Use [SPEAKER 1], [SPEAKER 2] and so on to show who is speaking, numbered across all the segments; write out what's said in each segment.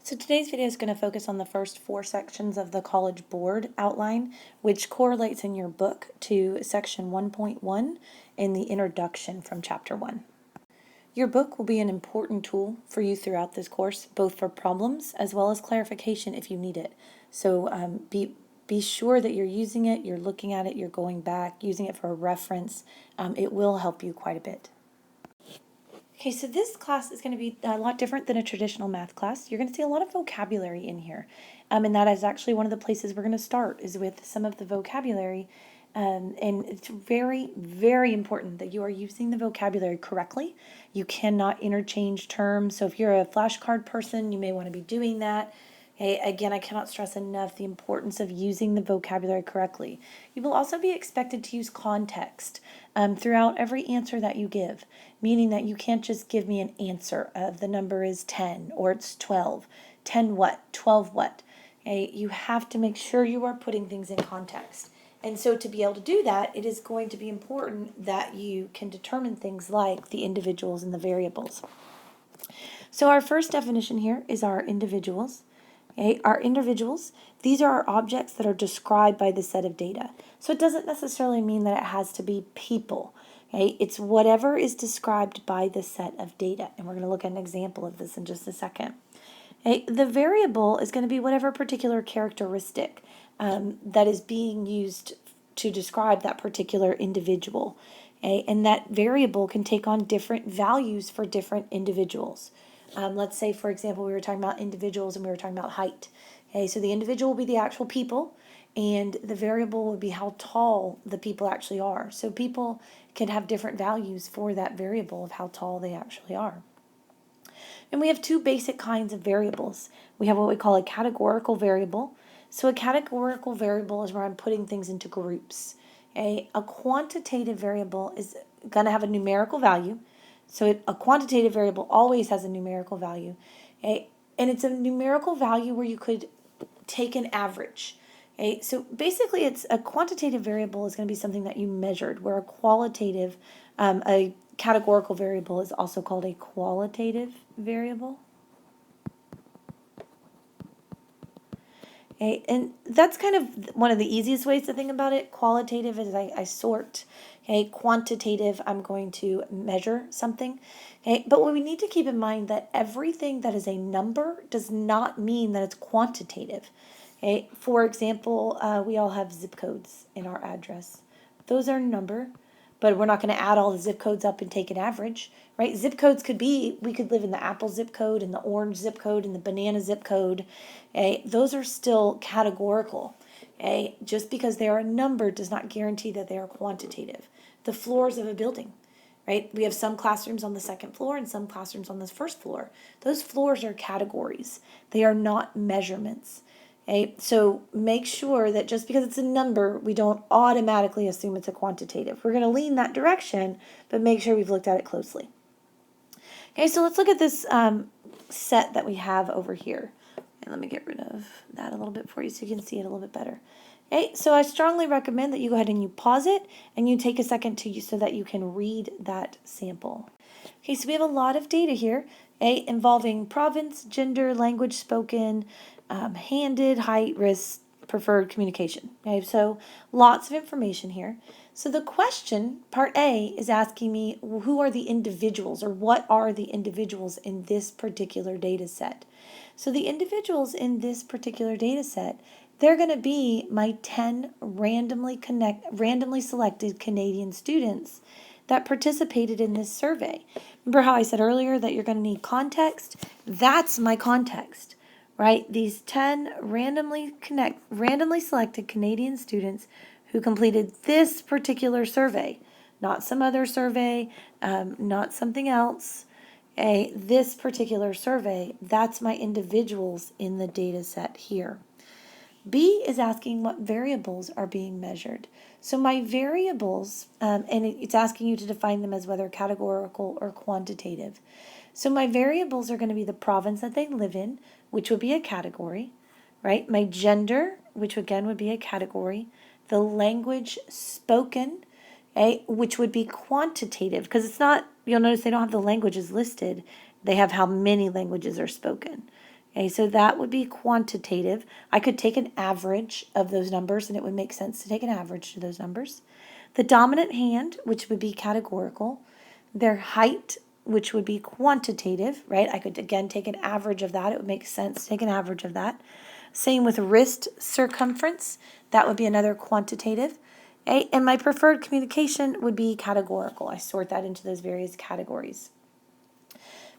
[SPEAKER 1] So today's video is going to focus on the first 4 sections of the College Board outline, which correlates in your book to section 1.1 in the introduction from chapter 1. Your book will be an important tool for you throughout this course, both for problems as well as clarification if you need it. So be sure that you're using it, you're looking at it, you're going back, using it for a reference. It will help you quite a bit. Okay, so this class is going to be a lot different than a traditional math class. You're going to see a lot of vocabulary in here. And that is actually one of the places we're going to start is with some of the vocabulary. And it's very, very important that you are using the vocabulary correctly. You cannot interchange terms. So if you're a flashcard person, you may want to be doing that. Okay, again, I cannot stress enough the importance of using the vocabulary correctly. You will also be expected to use context throughout every answer that you give, meaning that you can't just give me an answer of the number is 10 or it's 12. 10 what? 12 what? Okay, you have to make sure you are putting things in context. And so to be able to do that, it is going to be important that you can determine things like the individuals and the variables. So our first definition here is our individuals. Okay, our individuals, these are our objects that are described by the set of data. So it doesn't necessarily mean that it has to be people. Okay, it's whatever is described by the set of data. And we're going to look at an example of this in just a second. Okay, the variable is going to be whatever particular characteristic that is being used to describe that particular individual. Okay, and that variable can take on different values for different individuals. Let's say, for example, we were talking about individuals and we were talking about height. Okay, so the individual will be the actual people, and the variable would be how tall the people actually are. So people can have different values for that variable of how tall they actually are. And we have two basic kinds of variables. We have what we call a categorical variable. So a categorical variable is where I'm putting things into groups. Okay? A quantitative variable is going to have a numerical value. So a quantitative variable always has a numerical value. Okay? And it's a numerical value where you could take an average. Okay? So basically it's a quantitative variable is going to be something that you measured, where a categorical variable is also called a qualitative variable. Okay, and that's kind of one of the easiest ways to think about it. Qualitative is I sort. Okay, quantitative, I'm going to measure something. Okay, but what we need to keep in mind that everything that is a number does not mean that it's quantitative. Okay, for example, we all have zip codes in our address. Those are a number, but we're not going to add all the zip codes up and take an average, right? Zip codes could be, we could live in the apple zip code and the orange zip code and the banana zip code. Okay? Those are still categorical. Okay? Just because they are a number does not guarantee that they are quantitative. The floors of a building, right? We have some classrooms on the second floor and some classrooms on the first floor. Those floors are categories. They are not measurements. Okay, so make sure that just because it's a number, we don't automatically assume it's a quantitative. We're going to lean that direction, but make sure we've looked at it closely. Okay, so let's look at this set that we have over here. And let me get rid of that a little bit for you so you can see it a little bit better. Okay, so I strongly recommend that you go ahead and you pause it and you take a second so that you can read that sample. Okay, so we have a lot of data here, okay, involving province, gender, language spoken, handed, height, wrist, preferred communication. Okay, so lots of information here. So the question, part A, is asking me who are the individuals or what are the individuals in this particular data set. So the individuals in this particular data set, they're going to be my 10 randomly selected Canadian students that participated in this survey. Remember how I said earlier that you're going to need context? That's my context. Right, these 10 randomly selected Canadian students who completed this particular survey, not some other survey, not something else. This particular survey, that's my individuals in the data set here. B is asking what variables are being measured. So my variables, and it's asking you to define them as whether categorical or quantitative. So my variables are going to be the province that they live in, which would be a category, right? My gender, which again would be a category. The language spoken, which would be quantitative, because it's not, you'll notice they don't have the languages listed. They have how many languages are spoken. Okay, so that would be quantitative. I could take an average of those numbers, and it would make sense to take an average to those numbers. The dominant hand, which would be categorical. Their height, which would be quantitative, right? I could, again, take an average of that. It would make sense to take an average of that. Same with wrist circumference. That would be another quantitative. Okay? And my preferred communication would be categorical. I sort that into those various categories.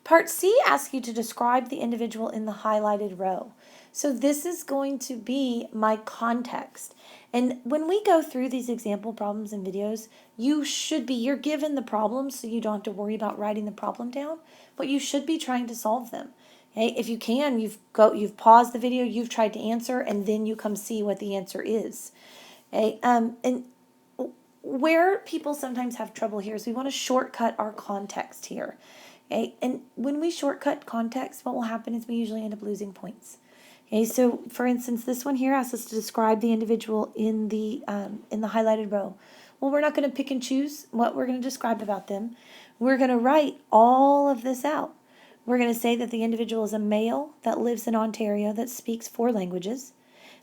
[SPEAKER 1] Part C asks you to describe the individual in the highlighted row. So this is going to be my context. And when we go through these example problems and videos, you're given the problems so you don't have to worry about writing the problem down, but you should be trying to solve them. Okay? If you can, you've paused the video, you've tried to answer, and then you come see what the answer is. Okay? And where people sometimes have trouble here is we want to shortcut our context here. Okay? And when we shortcut context, what will happen is we usually end up losing points. Okay, so for instance, this one here asks us to describe the individual in the highlighted row. Well, we're not going to pick and choose what we're going to describe about them. We're going to write all of this out. We're going to say that the individual is a male that lives in Ontario that speaks 4 languages.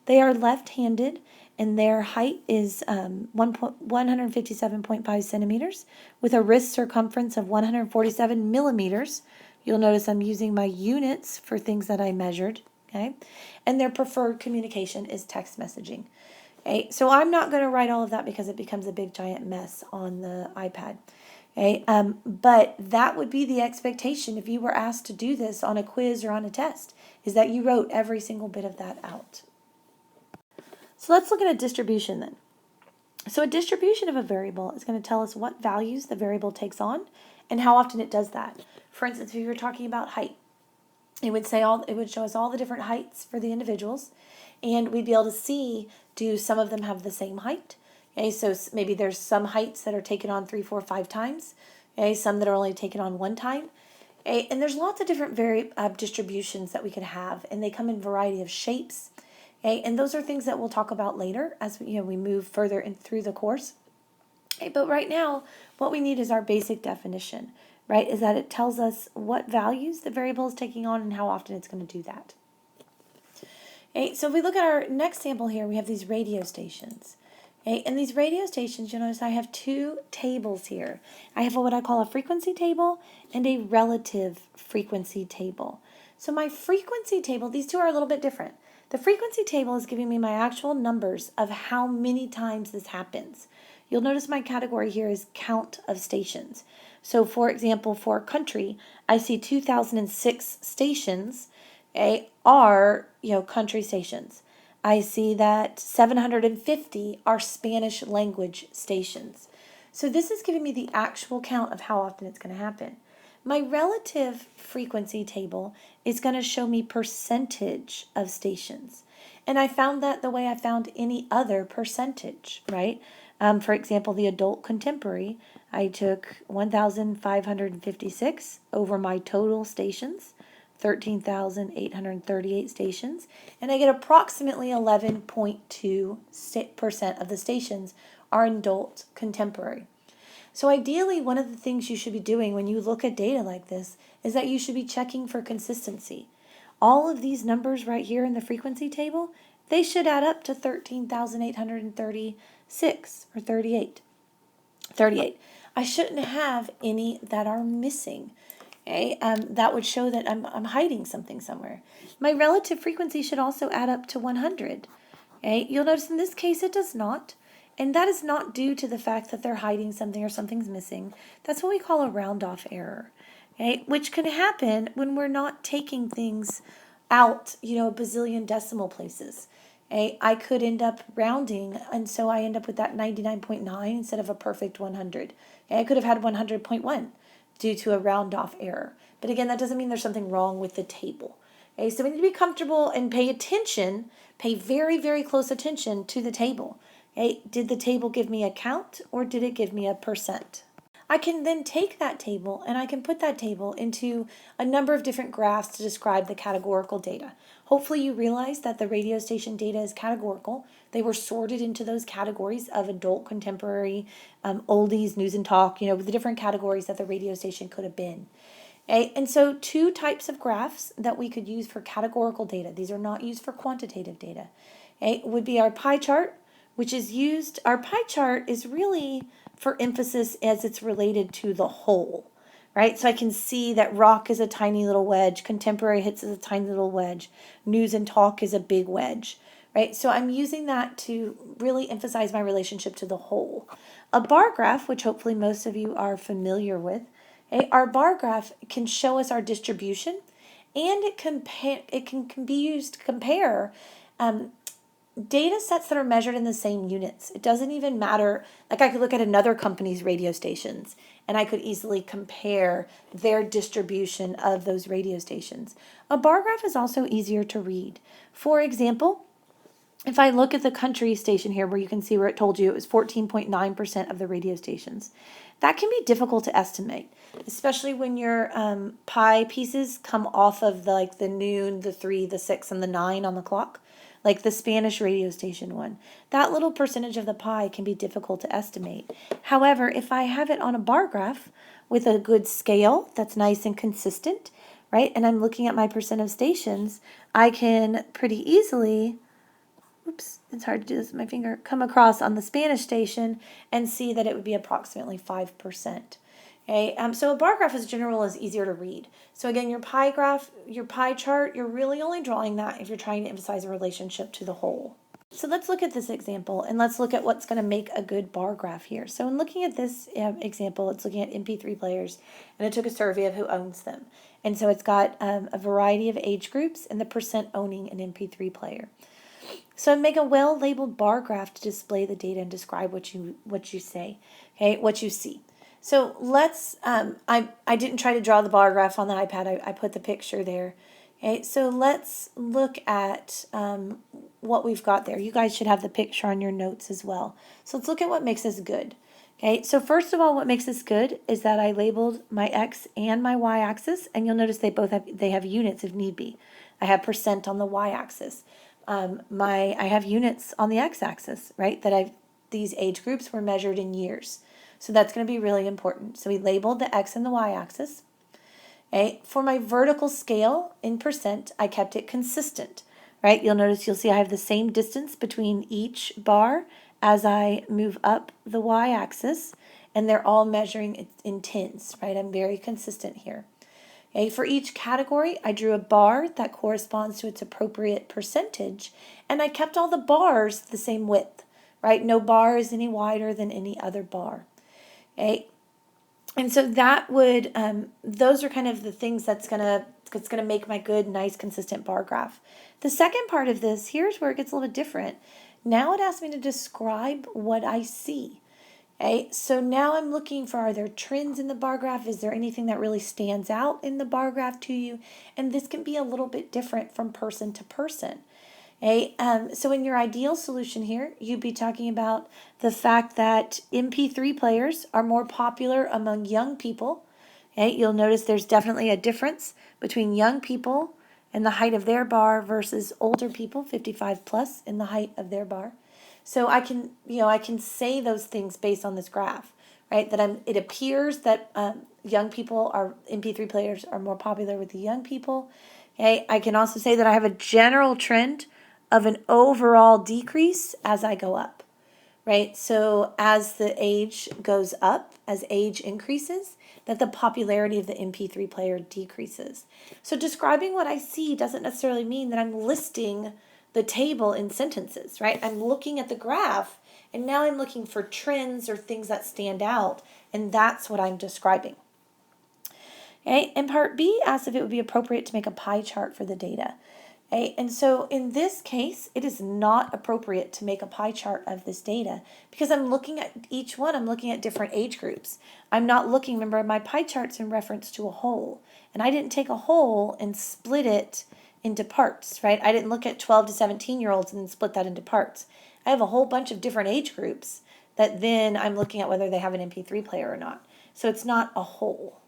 [SPEAKER 1] They are left-handed, and their height is 157.5 centimeters with a wrist circumference of 147 millimeters. You'll notice I'm using my units for things that I measured. Okay, and their preferred communication is text messaging. Okay, so I'm not going to write all of that because it becomes a big giant mess on the iPad. Okay, but that would be the expectation if you were asked to do this on a quiz or on a test, is that you wrote every single bit of that out. So let's look at a distribution then. So a distribution of a variable is going to tell us what values the variable takes on and how often it does that. For instance, if you were talking about height, it would show us all the different heights for the individuals, and we'd be able to see, do some of them have the same height? Okay, so maybe there's some heights that are taken on 3, 4, 5 times. Okay, some that are only taken on 1 time. Okay, and there's lots of different distributions that we could have, and they come in a variety of shapes. Okay, and those are things that we'll talk about later as we move further through the course. Okay, but right now, what we need is our basic definition. Right, is that it tells us what values the variable is taking on and how often it's going to do that. Okay, so if we look at our next sample here, we have these radio stations. Okay, and these radio stations, you'll notice I have 2 tables here. I have what I call a frequency table and a relative frequency table. So my frequency table, these 2 are a little bit different. The frequency table is giving me my actual numbers of how many times this happens. You'll notice my category here is count of stations. So for example, for country, I see 2006 stations are country stations. I see that 750 are Spanish language stations. So this is giving me the actual count of how often it's going to happen. My relative frequency table is going to show me percentage of stations. And I found that the way I found any other percentage, right? For example, the adult contemporary, I took 1,556 over my total stations, 13,838 stations, and I get approximately 11.2% of the stations are adult contemporary. So ideally, one of the things you should be doing when you look at data like this is that you should be checking for consistency. All of these numbers right here in the frequency table, they should add up to 13,836 or 38. I shouldn't have any that are missing. Okay? That would show that I'm hiding something somewhere. My relative frequency should also add up to 100. Okay? You'll notice in this case it does not. And that is not due to the fact that they're hiding something or something's missing. That's what we call a round-off error. Okay? Which can happen when we're not taking things out, a bazillion decimal places. I could end up rounding, and so I end up with that 99.9 instead of a perfect 100. I could have had 100.1 due to a round-off error. But again, that doesn't mean there's something wrong with the table. So we need to be comfortable and pay attention, pay very, very close attention to the table. Did the table give me a count, or did it give me a percent? I can then take that table and I can put that table into a number of different graphs to describe the categorical data. Hopefully you realize that the radio station data is categorical. They were sorted into those categories of adult, contemporary, oldies, news and talk, the different categories that the radio station could have been. Okay, and so two types of graphs that we could use for categorical data, these are not used for quantitative data, okay, would be our pie chart, which is used, our pie chart is really for emphasis as it's related to the whole, right? So I can see that rock is a tiny little wedge, contemporary hits is a tiny little wedge, news and talk is a big wedge, right? So I'm using that to really emphasize my relationship to the whole. A bar graph, which hopefully most of you are familiar with, okay, our bar graph can show us our distribution, and it can be used to compare data sets that are measured in the same units. It doesn't even matter, like I could look at another company's radio stations and I could easily compare their distribution of those radio stations. A bar graph is also easier to read. For example, if I look at the country station here where you can see where it told you it was 14.9% of the radio stations, that can be difficult to estimate, especially when your pie pieces come off of the noon, the 3, the 6, and the 9 on the clock, like the Spanish radio station one. That little percentage of the pie can be difficult to estimate. However, if I have it on a bar graph with a good scale that's nice and consistent, right, and I'm looking at my percent of stations, I can pretty easily, oops, it's hard to do this with my finger, come across on the Spanish station and see that it would be approximately 5%. Okay, so a bar graph in general is easier to read. So again, your pie graph, your pie chart, you're really only drawing that if you're trying to emphasize a relationship to the whole. So let's look at this example and let's look at what's going to make a good bar graph here. So in looking at this example, it's looking at MP3 players, and it took a survey of who owns them. And so it's got a variety of age groups and the percent owning an MP3 player. So make a well-labeled bar graph to display the data and describe what you say, okay, what you see. So let's, I didn't try to draw the bar graph on the iPad. I put the picture there. Okay, so let's look at what we've got there. You guys should have the picture on your notes as well. So let's look at what makes this good. Okay, so first of all, what makes this good is that I labeled my X and my Y axis, and you'll notice they have units if need be. I have percent on the Y axis. I have units on the X axis, right? These age groups were measured in years. So that's going to be really important. So we labeled the X and the Y axis. Okay. For my vertical scale in percent, I kept it consistent, right? You'll see I have the same distance between each bar as I move up the Y axis, and they're all measuring in tens, right? I'm very consistent here. Okay. For each category, I drew a bar that corresponds to its appropriate percentage, and I kept all the bars the same width, right? No bar is any wider than any other bar. Okay, and so that would, those are kind of the things that's gonna make my good, nice, consistent bar graph. The second part of this, here's where it gets a little bit different. Now it asks me to describe what I see. Okay, so now I'm looking for, are there trends in the bar graph? Is there anything that really stands out in the bar graph to you? And this can be a little bit different from person to person. Okay, so in your ideal solution here, you'd be talking about the fact that MP3 players are more popular among young people. Okay, you'll notice there's definitely a difference between young people and the height of their bar versus older people, 55 plus, in the height of their bar. So I can say those things based on this graph, right? It appears that young people MP3 players are more popular with the young people. Okay, I can also say that I have a general trend of an overall decrease as I go up, right? So as the age goes up, as age increases, that the popularity of the MP3 player decreases. So describing what I see doesn't necessarily mean that I'm listing the table in sentences, right? I'm looking at the graph, and now I'm looking for trends or things that stand out, and that's what I'm describing. Okay, and part B asks if it would be appropriate to make a pie chart for the data. Okay, and so in this case, it is not appropriate to make a pie chart of this data because I'm looking at each one, I'm looking at different age groups. I'm not looking, remember, my pie chart's in reference to a whole, and I didn't take a whole and split it into parts, right? I didn't look at 12 to 17-year-olds and then split that into parts. I have a whole bunch of different age groups that then I'm looking at whether they have an MP3 player or not. So it's not a whole.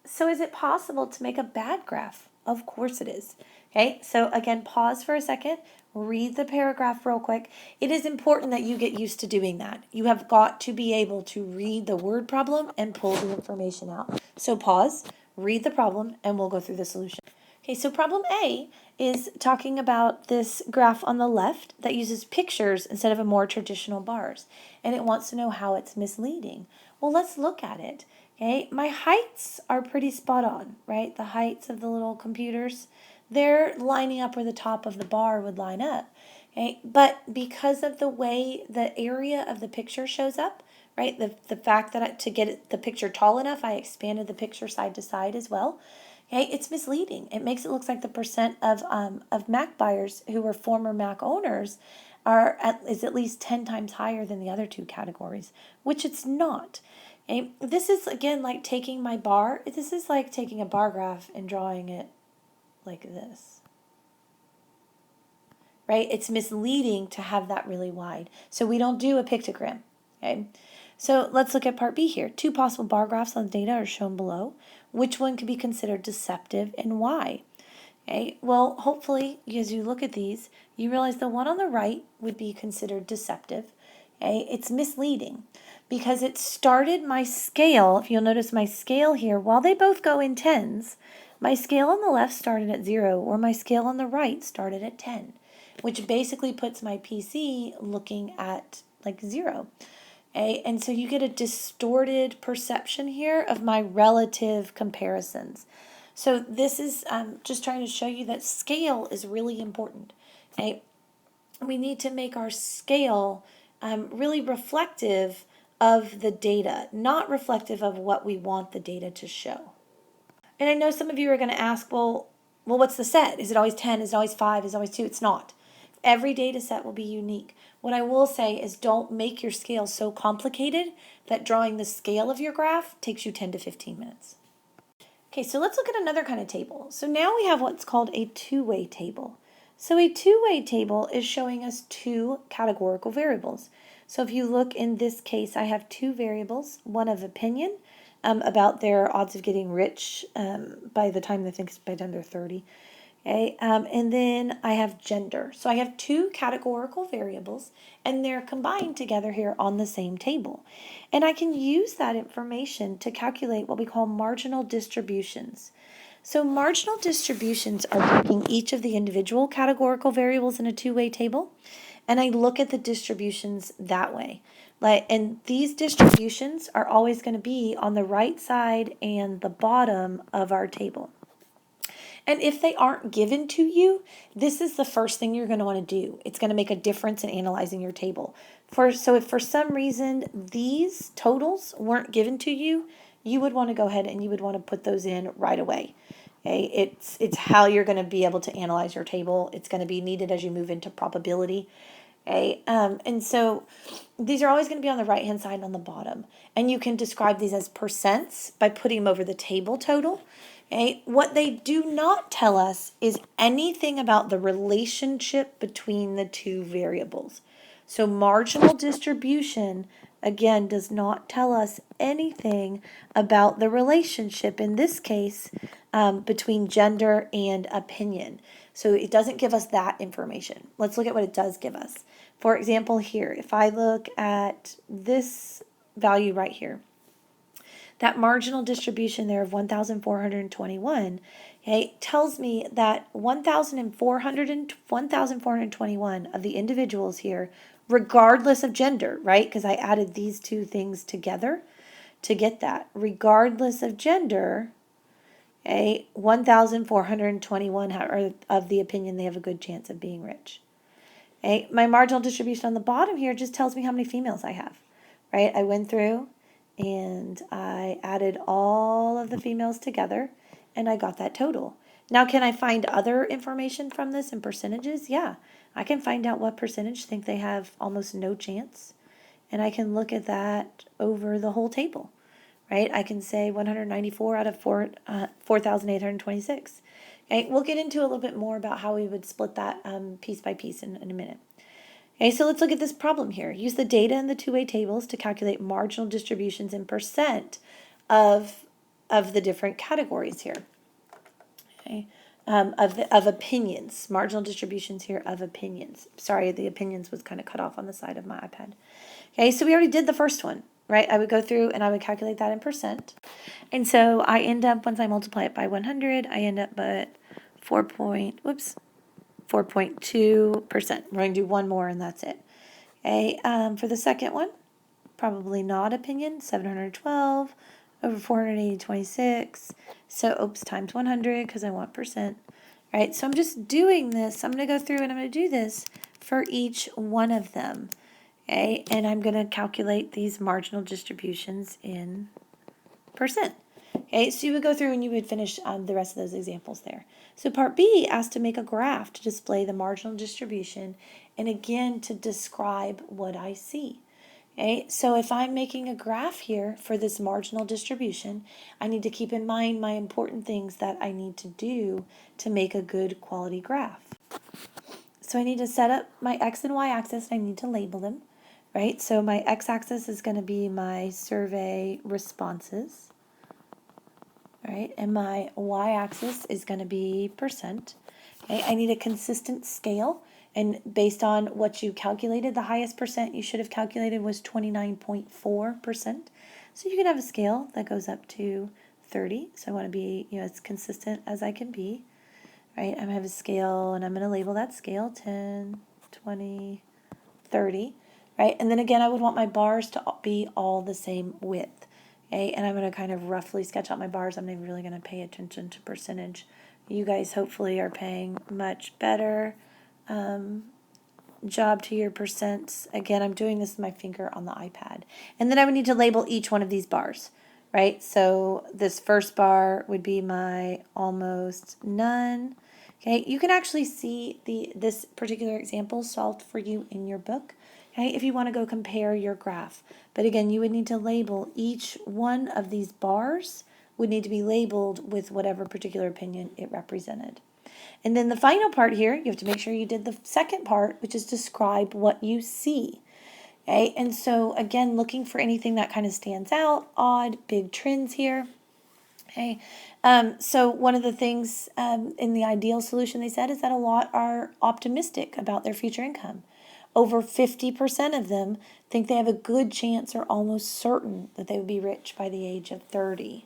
[SPEAKER 1] So is it possible to make a bad graph? Of course it is. Okay, so again, pause for a second, read the paragraph real quick. It is important that you get used to doing that. You have got to be able to read the word problem and pull the information out. So pause, read the problem, and we'll go through the solution. Okay, so problem A is talking about this graph on the left that uses pictures instead of a more traditional bars. And it wants to know how it's misleading. Well, let's look at it. Okay, my heights are pretty spot on, right? The heights of the little computers, they're lining up where the top of the bar would line up. Okay, but because of the way the area of the picture shows up, right? The fact that to get the picture tall enough, I expanded the picture side to side as well. Okay, it's misleading. It makes it look like the percent of Mac buyers who were former Mac owners is at least 10 times higher than the other two categories, which it's not. Okay, this is again like taking my bar. This is like taking a bar graph and drawing it like this. Right? It's misleading to have that really wide. So we don't do a pictogram. Okay. So let's look at part B here. Two possible bar graphs on the data are shown below. Which one could be considered deceptive and why? Okay. Well, hopefully, as you look at these, you realize the one on the right would be considered deceptive. Okay. It's misleading because it started my scale. If you'll notice my scale here, while they both go in tens, my scale on the left started at 0, or my scale on the right started at 10, which basically puts my PC looking at like 0. Okay? And so you get a distorted perception here of my relative comparisons. So this is just trying to show you that scale is really important. Okay? We need to make our scale really reflective of the data, not reflective of what we want the data to show. And I know some of you are going to ask, well, what's the set? Is it always 10? Is it always 5? Is it always 2? It's not. Every data set will be unique. What I will say is don't make your scale so complicated that drawing the scale of your graph takes you 10 to 15 minutes. Okay, so let's look at another kind of table. So now we have what's called a two-way table. So a two-way table is showing us two categorical variables. So if you look in this case, I have two variables, one of opinion about their odds of getting rich by the time they're 30. Okay, and then I have gender. So I have two categorical variables, and they're combined together here on the same table. And I can use that information to calculate what we call marginal distributions. So marginal distributions are taking each of the individual categorical variables in a two-way table, and I look at the distributions that way. And these distributions are always going to be on the right side and the bottom of our table. And if they aren't given to you, this is the first thing you're going to want to do. It's going to make a difference in analyzing your table. So if for some reason these totals weren't given to you, you would want to go ahead and you would want to put those in right away. Okay? It's how you're going to be able to analyze your table. It's going to be needed as you move into probability. Okay? And so these are always going to be on the right-hand side and on the bottom. And you can describe these as percents by putting them over the table total. Okay? What they do not tell us is anything about the relationship between the two variables. So marginal distribution, again, does not tell us anything about the relationship, in this case, between gender and opinion. So it doesn't give us that information. Let's look at what it does give us. For example, here, if I look at this value right here, that marginal distribution there of 1,421, okay, tells me that 1,421 of the individuals here, regardless of gender, right? Because I added these two things together to get that. Regardless of gender, okay, 1,421 are of the opinion they have a good chance of being rich. Okay, my marginal distribution on the bottom here just tells me how many females I have, right? I went through and I added all of the females together and I got that total. Now, can I find other information from this in percentages? Yeah, I can find out what percentage think they have almost no chance, and I can look at that over the whole table, right? I can say 194 out of 4,826. Okay, we'll get into a little bit more about how we would split that piece by piece in a minute. Okay, so let's look at this problem here. Use the data in the two-way tables to calculate marginal distributions in percent of the different categories here. Okay, of opinions, marginal distributions here of opinions. Sorry, the opinions was kind of cut off on the side of my iPad. Okay, so we already did the first one, right? I would go through and I would calculate that in percent. And so I end up, once I multiply it by 100, I end up at 4.2%. We're going to do one more and that's it. Okay, for the second one, probably not opinion, 712 over 480.26. So, times 100 because I want percent. All right, so I'm just doing this. I'm going to go through and I'm going to do this for each one of them. Okay, and I'm going to calculate these marginal distributions in percent. Okay, so you would go through and you would finish the rest of those examples there. So part B asks to make a graph to display the marginal distribution and again to describe what I see. Okay, so if I'm making a graph here for this marginal distribution, I need to keep in mind my important things that I need to do to make a good quality graph. So I need to set up my X and Y axis. I need to label them, right? So my X axis is going to be my survey responses, right? And my Y axis is going to be percent. Okay, I need a consistent scale. And based on what you calculated, the highest percent you should have calculated was 29.4%. So you can have a scale that goes up to 30. So I want to be, as consistent as I can be, right? I'm going to have a scale and I'm going to label that scale 10, 20, 30, right? And then again, I would want my bars to be all the same width, okay? And I'm going to kind of roughly sketch out my bars. I'm not really going to pay attention to percentage. You guys hopefully are paying much better job to your percents. Again, I'm doing this with my finger on the iPad. And then I would need to label each one of these bars, right? So this first bar would be my almost none. Okay, you can actually see this particular example solved for you in your book, okay, if you want to go compare your graph. But again, you would need to label each one of these bars would need to be labeled with whatever particular opinion it represented. And then the final part here, you have to make sure you did the second part, which is describe what you see. Okay, and so again, looking for anything that kind of stands out, odd, big trends here. Okay, so one of the things in the ideal solution they said is that a lot are optimistic about their future income. Over 50% of them think they have a good chance or almost certain that they would be rich by the age of 30.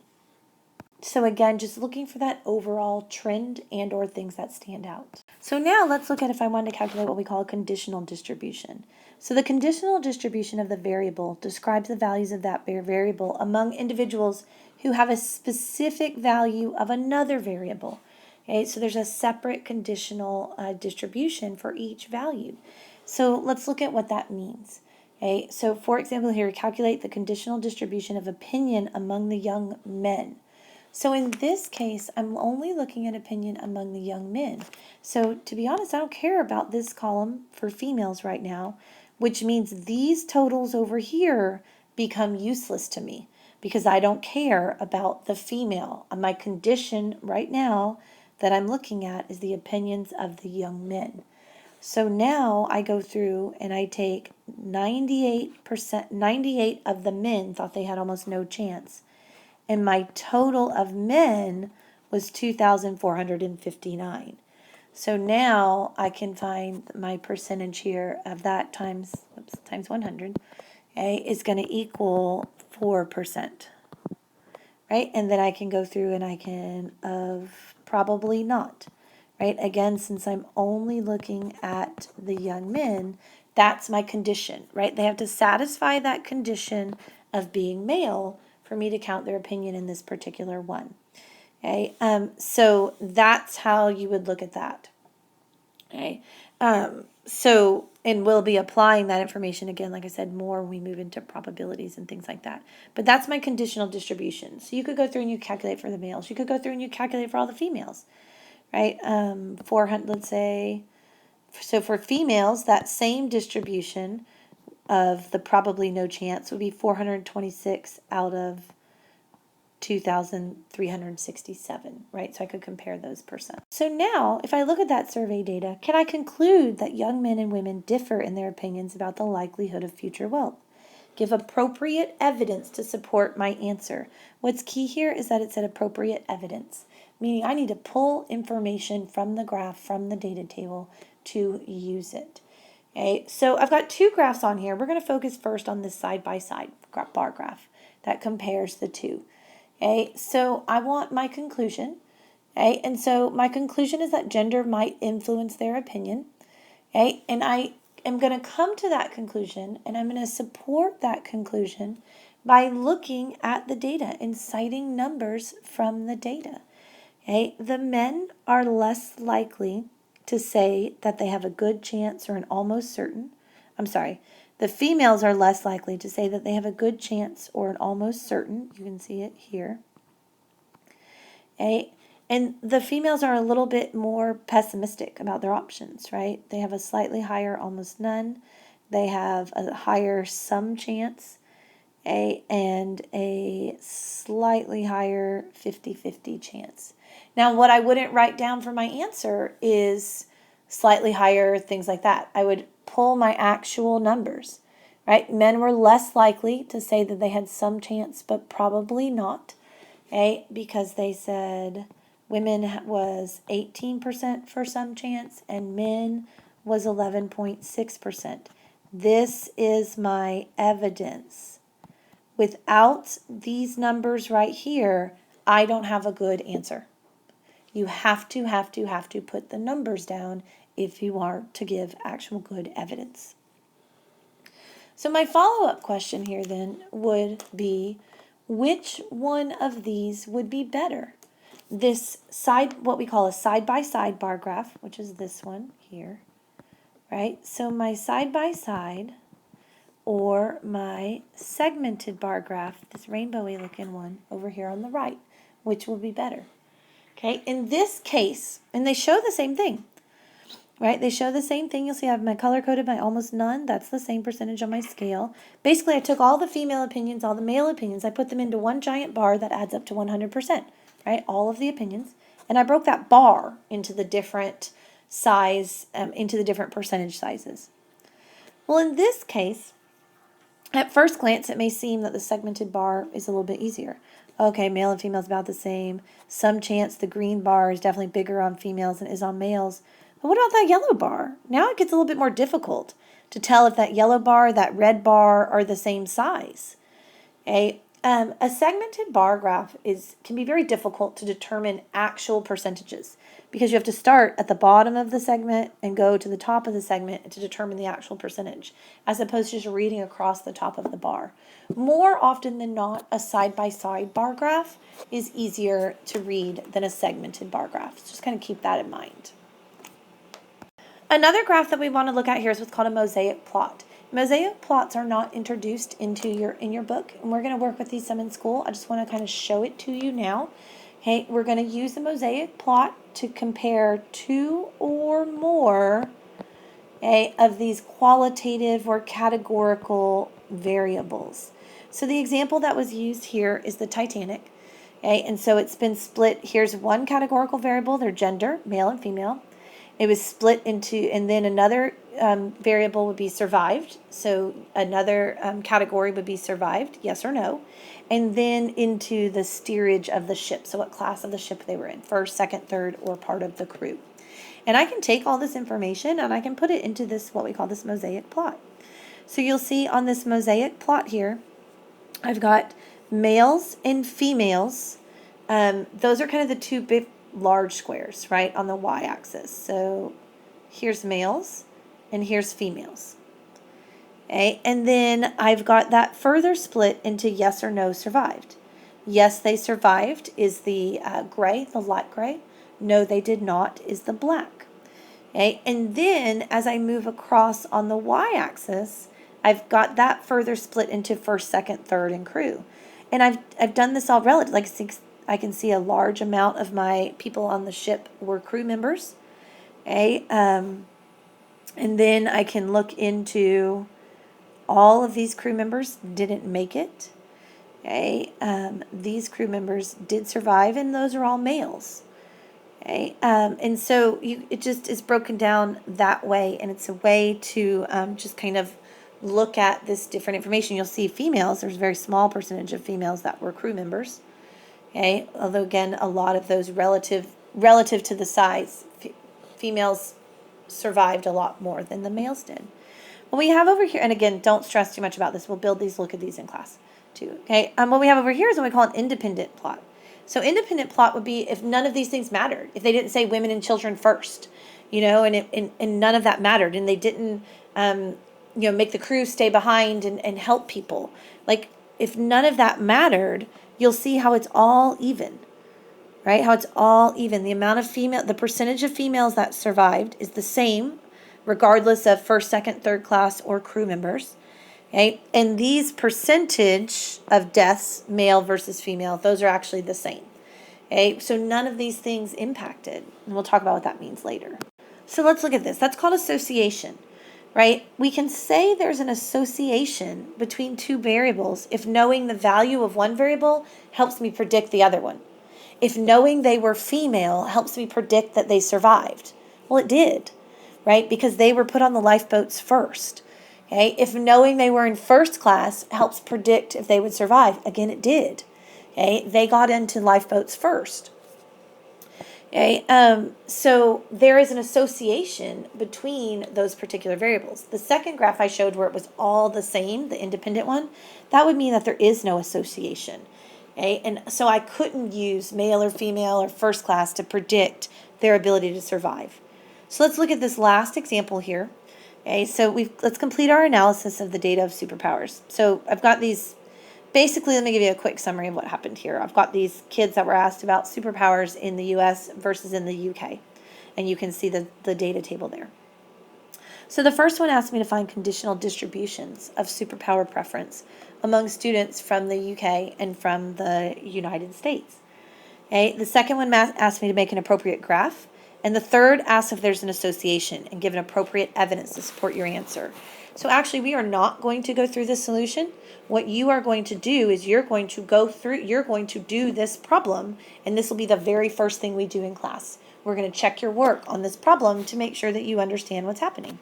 [SPEAKER 1] So again, just looking for that overall trend and or things that stand out. So now let's look at if I wanted to calculate what we call a conditional distribution. So the conditional distribution of the variable describes the values of that variable among individuals who have a specific value of another variable. Okay, so there's a separate conditional distribution for each value. So let's look at what that means. Okay, so for example here, calculate the conditional distribution of opinion among the young men. So in this case, I'm only looking at opinion among the young men. So to be honest, I don't care about this column for females right now, which means these totals over here become useless to me because I don't care about the female. My condition right now that I'm looking at is the opinions of the young men. So now I go through and I take 98%, 98 of the men thought they had almost no chance. And my total of men was 2,459. So now I can find my percentage here of that times 100, okay, is going to equal 4%, right? And then I can go through and I can probably not, right? Again, since I'm only looking at the young men, that's my condition, right? They have to satisfy that condition of being male for me to count their opinion in this particular one. Okay, so that's how you would look at that. Okay, and we'll be applying that information again, like I said, more when we move into probabilities and things like that. But that's my conditional distribution. So you could go through and you calculate for the males. You could go through and you calculate for all the females, right? 400, let's say. So for females, that same distribution of the probably no chance would be 426 out of 2,367, right? So I could compare those percent. So now, if I look at that survey data, can I conclude that young men and women differ in their opinions about the likelihood of future wealth? Give appropriate evidence to support my answer. What's key here is that it said appropriate evidence. meaning I need to pull information from the graph, from the data table to use it. Okay, so I've got two graphs on here. We're going to focus first on this side-by-side bar graph that compares the two. Okay, so I want my conclusion. Okay, and so my conclusion is that gender might influence their opinion. Okay, and I am going to come to that conclusion, and I'm going to support that conclusion by looking at the data and citing numbers from the data. Okay, the men are less likely to say that they have a good chance or an almost certain. The females are less likely to say that they have a good chance or an almost certain. You can see it here. Okay, and the females are a little bit more pessimistic about their options, right? They have a slightly higher almost none. They have a higher some chance, and a slightly higher 50-50 chance. Now, what I wouldn't write down for my answer is slightly higher, things like that. I would pull my actual numbers, right? Men were less likely to say that they had some chance, but probably not, because they said women was 18% for some chance and men was 11.6%. This is my evidence. Without these numbers right here, I don't have a good answer. You have to put the numbers down if you are to give actual good evidence. So my follow-up question here then would be, which one of these would be better? This what we call a side-by-side bar graph, which is this one here, right? So my side-by-side or my segmented bar graph, this rainbowy looking one over here on the right, which will be better? Okay, in this case, and they show the same thing, right? They show the same thing. You'll see I have my color-coded by almost none. That's the same percentage on my scale. Basically, I took all the female opinions, all the male opinions, I put them into one giant bar that adds up to 100%, right? All of the opinions. And I broke that bar into the different into the different percentage sizes. Well, in this case, at first glance, it may seem that the segmented bar is a little bit easier. Okay, male and female is about the same. Some chance the green bar is definitely bigger on females than it is on males. But what about that yellow bar? Now it gets a little bit more difficult to tell if that yellow bar, that red bar are the same size. Okay, a segmented bar graph can be very difficult to determine actual percentages because you have to start at the bottom of the segment and go to the top of the segment to determine the actual percentage, as opposed to just reading across the top of the bar. More often than not, a side-by-side bar graph is easier to read than a segmented bar graph. So just kind of keep that in mind. Another graph that we want to look at here is what's called a mosaic plot. Mosaic plots are not introduced in your book, and we're going to work with these some in school. I just want to kind of show it to you now. Okay, we're going to use the mosaic plot to compare two or more of these qualitative or categorical variables. So the example that was used here is the Titanic. And so it's been split. Here's one categorical variable, their gender, male and female. It was split into, and then another variable would be survived. So another category would be survived, yes or no. And then into the steerage of the ship. So what class of the ship they were in, first, second, third, or part of the crew. And I can take all this information and I can put it into this, what we call this mosaic plot. So you'll see on this mosaic plot here, I've got males and females. Those are kind of the two big large squares, right, on the y-axis. So here's males and here's females. Okay, and then I've got that further split into yes or no survived. Yes, they survived is the gray, the light gray. No, they did not is the black. Okay, and then as I move across on the y-axis, I've got that further split into first, second, third, and crew. And I've done this all relative. Like I can see a large amount of my people on the ship were crew members. Okay, and then I can look into all of these crew members didn't make it. Okay, these crew members did survive, and those are all males. Okay, and so it just is broken down that way, and it's a way to just kind of look at this different information. You'll see females, there's a very small percentage of females that were crew members. Okay, although again, a lot of those relative to the size, females survived a lot more than the males did. What we have over here, and again, don't stress too much about this. We'll build these, look at these in class too. Okay, what we have over here is what we call an independent plot. So independent plot would be if none of these things mattered, if they didn't say women and children first, and none of that mattered, and they didn't, make the crew stay behind and help people. Like if none of that mattered, you'll see how it's all even, right? How it's all even. The percentage of females that survived is the same, regardless of first, second, third class, or crew members. Okay, and these percentage of deaths, male versus female, those are actually the same. Okay, so none of these things impacted, and we'll talk about what that means later. So let's look at this. That's called association, right? We can say there's an association between two variables if knowing the value of one variable helps me predict the other one. If knowing they were female helps me predict that they survived. Well, it did, right? Because they were put on the lifeboats first. Okay, if knowing they were in first class helps predict if they would survive, again, it did. Okay, they got into lifeboats first. Okay, so there is an association between those particular variables. The second graph I showed where it was all the same, the independent one, that would mean that there is no association. Okay, and so I couldn't use male or female or first class to predict their ability to survive. So let's look at this last example here. Okay, so let's complete our analysis of the data of superpowers. So I've got these, basically let me give you a quick summary of what happened here. I've got these kids that were asked about superpowers in the US versus in the UK. And you can see the data table there. So the first one asked me to find conditional distributions of superpower preference among students from the UK and from the United States. Okay, the second one asked me to make an appropriate graph. And the third asks if there's an association and give an appropriate evidence to support your answer. So actually, we are not going to go through this solution. What you are going to do is you're going to do this problem, and this will be the very first thing we do in class. We're going to check your work on this problem to make sure that you understand what's happening.